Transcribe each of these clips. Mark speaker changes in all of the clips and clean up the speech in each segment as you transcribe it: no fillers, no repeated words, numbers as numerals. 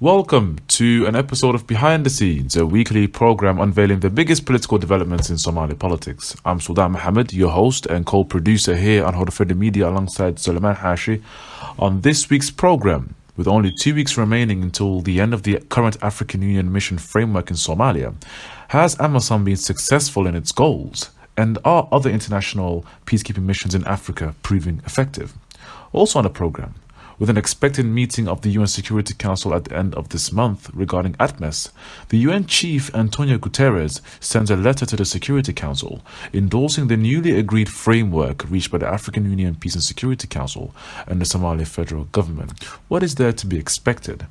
Speaker 1: Welcome to an episode of Behind the Scenes, a weekly program unveiling the biggest political developments in Somali politics. I'm Sultan Mohammed, your host and co-producer here on Wararka Media alongside Suleiman Hashi. On this week's program, with only 2 weeks remaining until the end of the current African Union mission framework in Somalia, has Amazon been successful in its goals? And are other international peacekeeping missions in Africa proving effective? Also on the program, with an expected meeting of the UN Security Council at the end of this month regarding Atmos, the UN chief Antonio Guterres sends a letter to the Security Council endorsing the newly agreed framework reached by the African Union Peace and Security Council and the Somali federal government. What is there to be expected?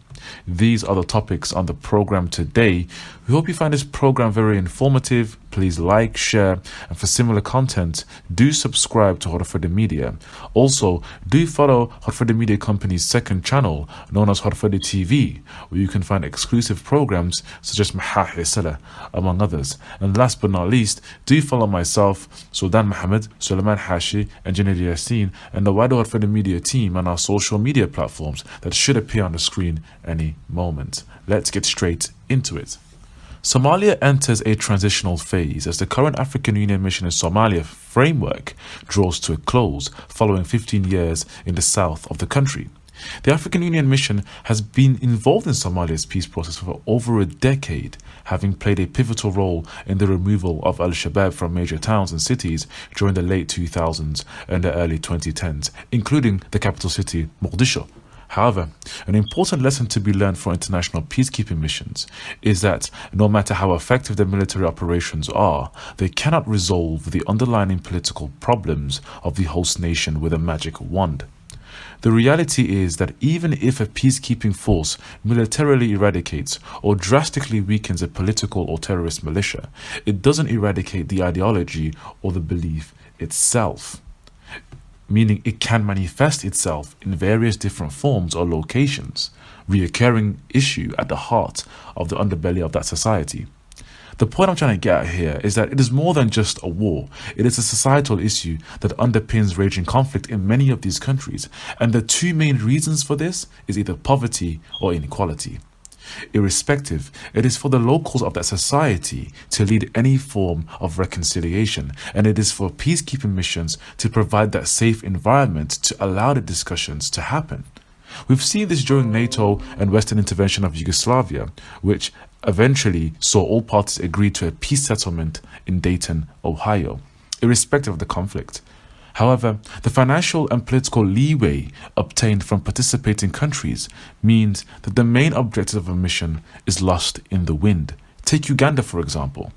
Speaker 1: These are the topics on the program today. We hope you find this program very informative. Please like, share, and for similar content, do subscribe to Wararka Media. Also, do follow Wararka Media Company's second channel, known as Wararka TV, where you can find exclusive programs such as Mahahi Sala, among others. And last but not least, do follow myself, Sultan Mohammed, Suleiman Hashi, and Janet Yassin, and the wider Wararka Media team on our social media platforms that should appear on the screen any moment. Let's get straight into it. Somalia enters a transitional phase as the current African Union mission in Somalia framework draws to a close following 15 years in the south of the country. The African Union mission has been involved in Somalia's peace process for over a decade, having played a pivotal role in the removal of Al-Shabaab from major towns and cities during the late 2000s and the early 2010s, including the capital city, Mogadishu. However, an important lesson to be learned for international peacekeeping missions is that no matter how effective their military operations are, they cannot resolve the underlying political problems of the host nation with a magic wand. The reality is that even if a peacekeeping force militarily eradicates or drastically weakens a political or terrorist militia, it doesn't eradicate the ideology or the belief itself, meaning it can manifest itself in various different forms or locations, reoccurring issue at the heart of the underbelly of that society. The point I'm trying to get at here is that it is more than just a war. It is a societal issue that underpins raging conflict in many of these countries, and the two main reasons for this is either poverty or inequality. Irrespective, it is for the locals of that society to lead any form of reconciliation, and it is for peacekeeping missions to provide that safe environment to allow the discussions to happen. We've seen this during NATO and Western intervention of Yugoslavia, which eventually saw all parties agree to a peace settlement in Dayton, Ohio, irrespective of the conflict. However, the financial and political leeway obtained from participating countries means that the main objective of a mission is lost in the wind. Take Uganda, for example.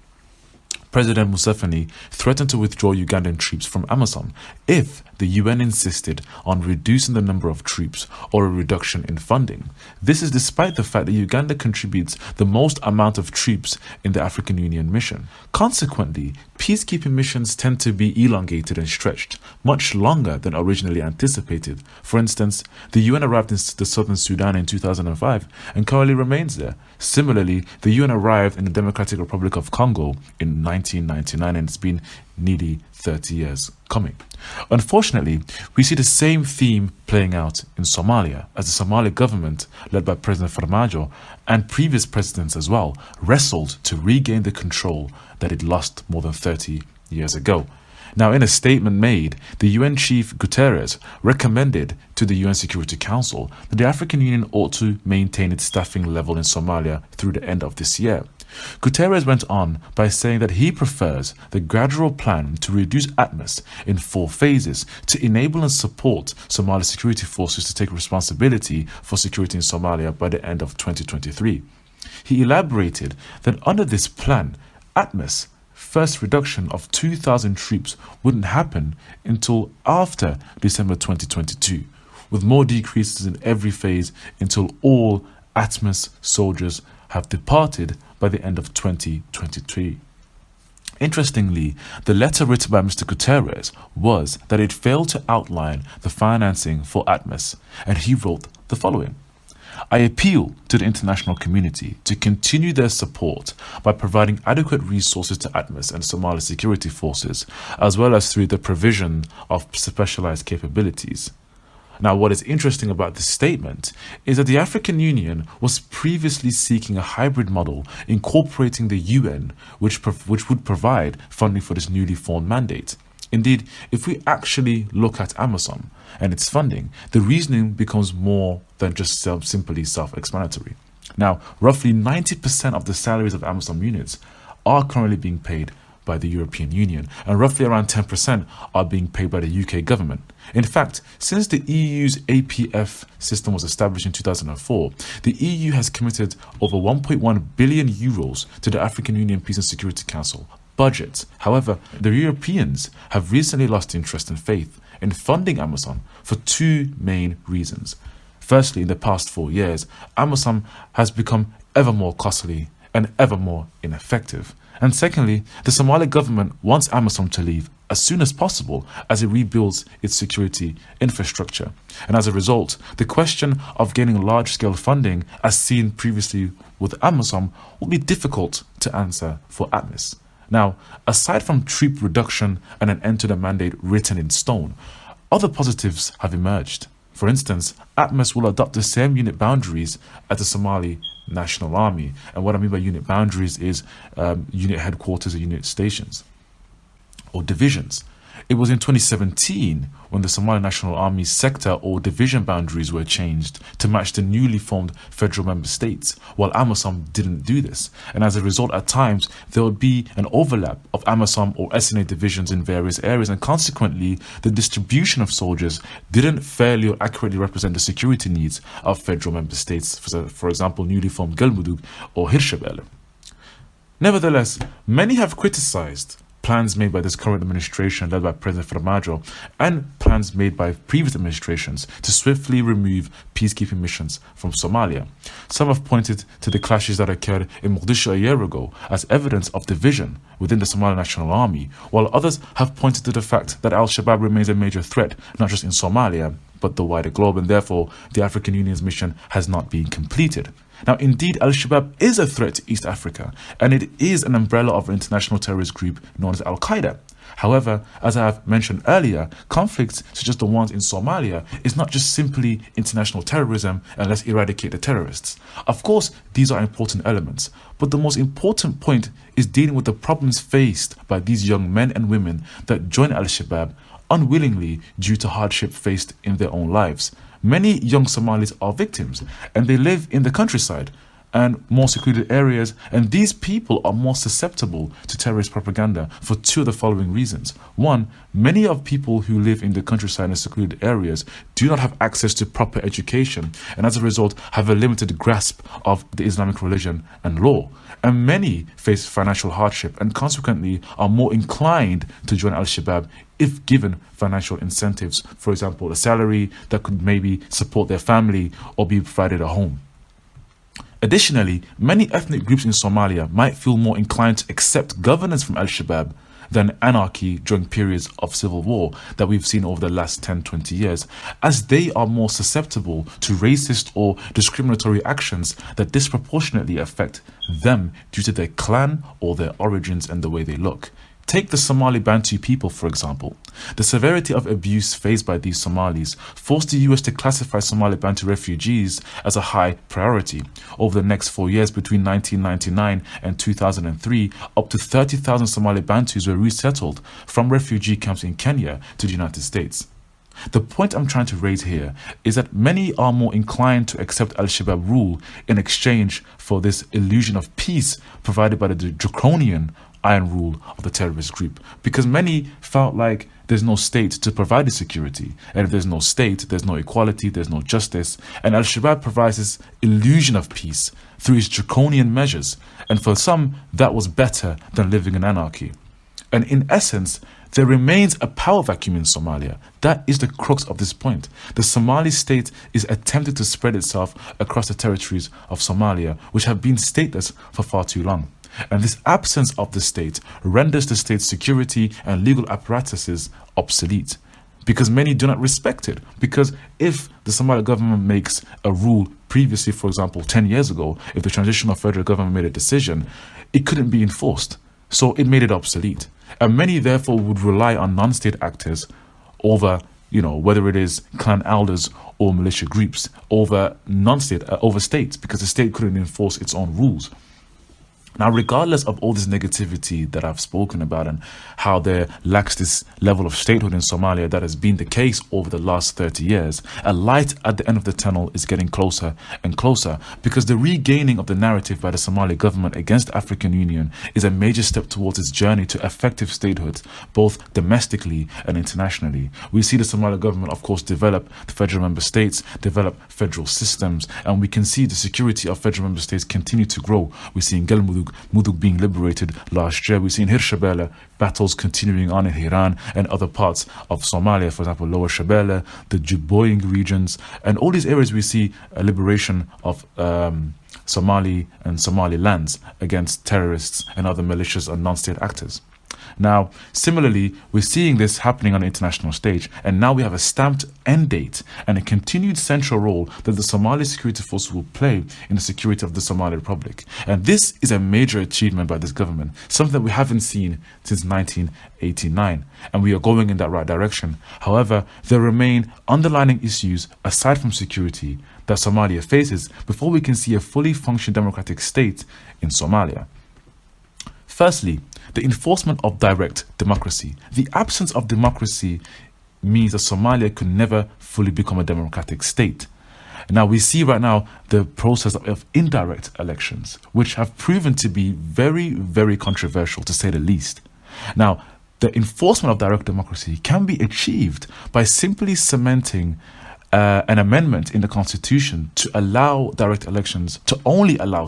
Speaker 1: President Museveni threatened to withdraw Ugandan troops from Amazon if the UN insisted on reducing the number of troops or a reduction in funding. This is despite the fact that Uganda contributes the most amount of troops in the African Union mission. Consequently, peacekeeping missions tend to be elongated and stretched much longer than originally anticipated. For instance, the UN arrived in the southern Sudan in 2005 and currently remains there. Similarly, the UN arrived in the Democratic Republic of Congo in 1999 and it's been nearly 30 years coming. Unfortunately, we see the same theme playing out in Somalia as the Somali government, led by President Farmajo and previous presidents as well, wrestled to regain the control that it lost more than 30 years ago. Now, in a statement made, the UN chief Guterres recommended to the UN Security Council that the African Union ought to maintain its staffing level in Somalia through the end of this year. Guterres went on by saying that he prefers the gradual plan to reduce Atmos in 4 phases to enable and support Somali security forces to take responsibility for security in Somalia by the end of 2023. He elaborated that under this plan, Atmos first reduction of 2,000 troops wouldn't happen until after December 2022, with more decreases in every phase until all Atmos soldiers have departed by the end of 2023. Interestingly, the letter written by Mr. Guterres was that it failed to outline the financing for Atmos, and he wrote the following: I appeal to the international community to continue their support by providing adequate resources to Atmos and Somali security forces, as well as through the provision of specialized capabilities. Now, what is interesting about this statement is that the African Union was previously seeking a hybrid model incorporating the UN, which would provide funding for this newly formed mandate. Indeed, if we actually look at AMISOM and its funding, the reasoning becomes more than just simply self-explanatory. Now, roughly 90% of the salaries of AMISOM units are currently being paid by the European Union, and roughly around 10% are being paid by the UK government. In fact, since the EU's APF system was established in 2004, the EU has committed over 1.1 billion euros to the African Union Peace and Security Council budget. However, the Europeans have recently lost interest and faith in funding AMISOM for two main reasons. Firstly, in the past 4 years, AMISOM has become ever more costly and ever more ineffective. And secondly, the Somali government wants AMISOM to leave as soon as possible as it rebuilds its security infrastructure. And as a result, the question of gaining large-scale funding, as seen previously with AMISOM, will be difficult to answer for Atmos. Now, aside from troop reduction and an end to the mandate written in stone, other positives have emerged. For instance, Atmos will adopt the same unit boundaries as the Somali National Army. And what I mean by unit boundaries is unit headquarters or unit stations or divisions. It was in 2017 when the Somali National Army sector or division boundaries were changed to match the newly formed federal member states, while AMISOM didn't do this. And as a result, at times, there would be an overlap of AMISOM or SNA divisions in various areas, and consequently, the distribution of soldiers didn't fairly or accurately represent the security needs of federal member states, for example, newly formed Galmudug or Hirshabelle. Nevertheless, many have criticized plans made by this current administration led by President Farmajo and plans made by previous administrations to swiftly remove peacekeeping missions from Somalia. Some have pointed to the clashes that occurred in Mogadishu a year ago as evidence of division within the Somali National Army, while others have pointed to the fact that Al-Shabaab remains a major threat not just in Somalia but the wider globe, and therefore the African Union's mission has not been completed. Now, indeed, Al-Shabaab is a threat to East Africa, and it is an umbrella of an international terrorist group known as Al-Qaeda. However, as I have mentioned earlier, conflicts such as the ones in Somalia is not just simply international terrorism and let's eradicate the terrorists. Of course, these are important elements, but the most important point is dealing with the problems faced by these young men and women that join Al-Shabaab unwillingly due to hardship faced in their own lives. Many young Somalis are victims, and they live in the countryside and more secluded areas, and these people are more susceptible to terrorist propaganda for two of the following reasons. One, many of people who live in the countryside and secluded areas do not have access to proper education, and as a result have a limited grasp of the Islamic religion and law. And many face financial hardship and consequently are more inclined to join Al-Shabaab if given financial incentives, for example, a salary that could maybe support their family or be provided a home. Additionally, many ethnic groups in Somalia might feel more inclined to accept governance from Al-Shabaab than anarchy during periods of civil war that we've seen over the last 10-20 years, as they are more susceptible to racist or discriminatory actions that disproportionately affect them due to their clan or their origins and the way they look. Take the Somali Bantu people, for example. The severity of abuse faced by these Somalis forced the US to classify Somali Bantu refugees as a high priority. Over the next 4 years, between 1999 and 2003, up to 30,000 Somali Bantus were resettled from refugee camps in Kenya to the United States. The point I'm trying to raise here is that many are more inclined to accept Al-Shabaab rule in exchange for this illusion of peace provided by the draconian iron rule of the terrorist group, because many felt like there's no state to provide the security, and if there's no state, there's no equality, there's no justice, and Al-Shabaab provides this illusion of peace through its draconian measures, and for some that was better than living in anarchy. And in essence, there remains a power vacuum in Somalia. That is the crux of this point. The Somali state is attempting to spread itself across the territories of Somalia, which have been stateless for far too long. And this absence of the state renders the state's security and legal apparatuses obsolete, because many do not respect it. Because if the Somali government makes a rule previously, for example, 10 years ago, if the transitional federal government made a decision, it couldn't be enforced. So it made it obsolete. And many therefore would rely on non-state actors over whether it is clan elders or militia groups over over states, because the state couldn't enforce its own rules. Now, regardless of all this negativity that I've spoken about and how there lacks this level of statehood in Somalia that has been the case over the last 30 years, a light at the end of the tunnel is getting closer and closer, because the regaining of the narrative by the Somali government against the African Union is a major step towards its journey to effective statehood, both domestically and internationally. We see the Somali government, of course, develop the federal member states, develop federal systems, and we can see the security of federal member states continue to grow. We see in Mudug being liberated last year. We see in Hirshabelle battles continuing on in Hiran and other parts of Somalia, for example, Lower Shabelle, the Dhacdooyinka regions, and all these areas we see a liberation of Somali and Somali lands against terrorists and other militias and non-state actors. Now, similarly, we're seeing this happening on the international stage, and now we have a stamped end date and a continued central role that the Somali security forces will play in the security of the Somali Republic. And this is a major achievement by this government, something that we haven't seen since 1989, and we are going in that right direction. However, there remain underlying issues aside from security that Somalia faces before we can see a fully functioning democratic state in Somalia. Firstly, the enforcement of direct democracy. The absence of democracy means that Somalia could never fully become a democratic state. Now, we see right now the process of indirect elections, which have proven to be very, very controversial, to say the least. Now, the enforcement of direct democracy can be achieved by simply cementing an amendment in the constitution to allow direct elections, to only allow,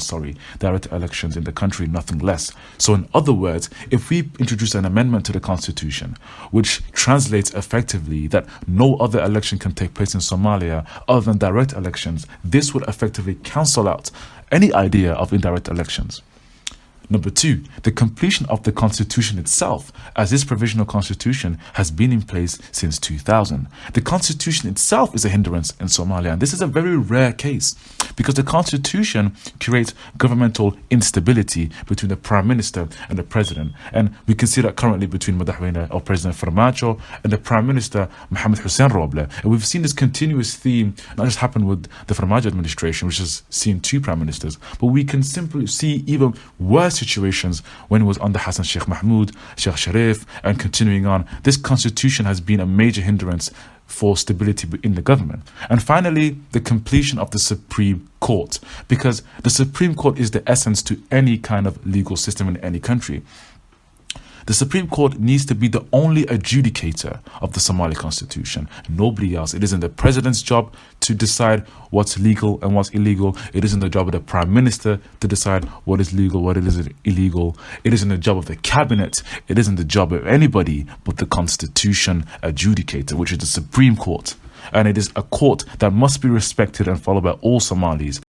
Speaker 1: direct elections in the country, nothing less. So in other words, if we introduce an amendment to the constitution, which translates effectively that no other election can take place in Somalia other than direct elections, this would effectively cancel out any idea of indirect elections. Number two, the completion of the constitution itself, as this provisional constitution has been in place since 2000. The constitution itself is a hindrance in Somalia, and this is a very rare case because the constitution creates governmental instability between the prime minister and the president. And we can see that currently between Madaxweyne or President Farmaajo and the prime minister Mohamed Hussein Roble. And we've seen this continuous theme not just happen with the Farmaajo administration, which has seen two prime ministers, but we can simply see even worse situations when it was under Hassan Sheikh Mahmoud, Sheikh Sharif, and continuing on. This constitution has been a major hindrance for stability in the government. And finally, the completion of the Supreme Court, because the Supreme Court is the essence to any kind of legal system in any country. The Supreme Court needs to be the only adjudicator of the Somali constitution, nobody else. It isn't the president's job to decide what's legal and what's illegal. It isn't the job of the prime minister to decide what is legal, what is illegal. It isn't the job of the cabinet. It isn't the job of anybody but the constitution adjudicator, which is the Supreme Court. And it is a court that must be respected and followed by all Somalis.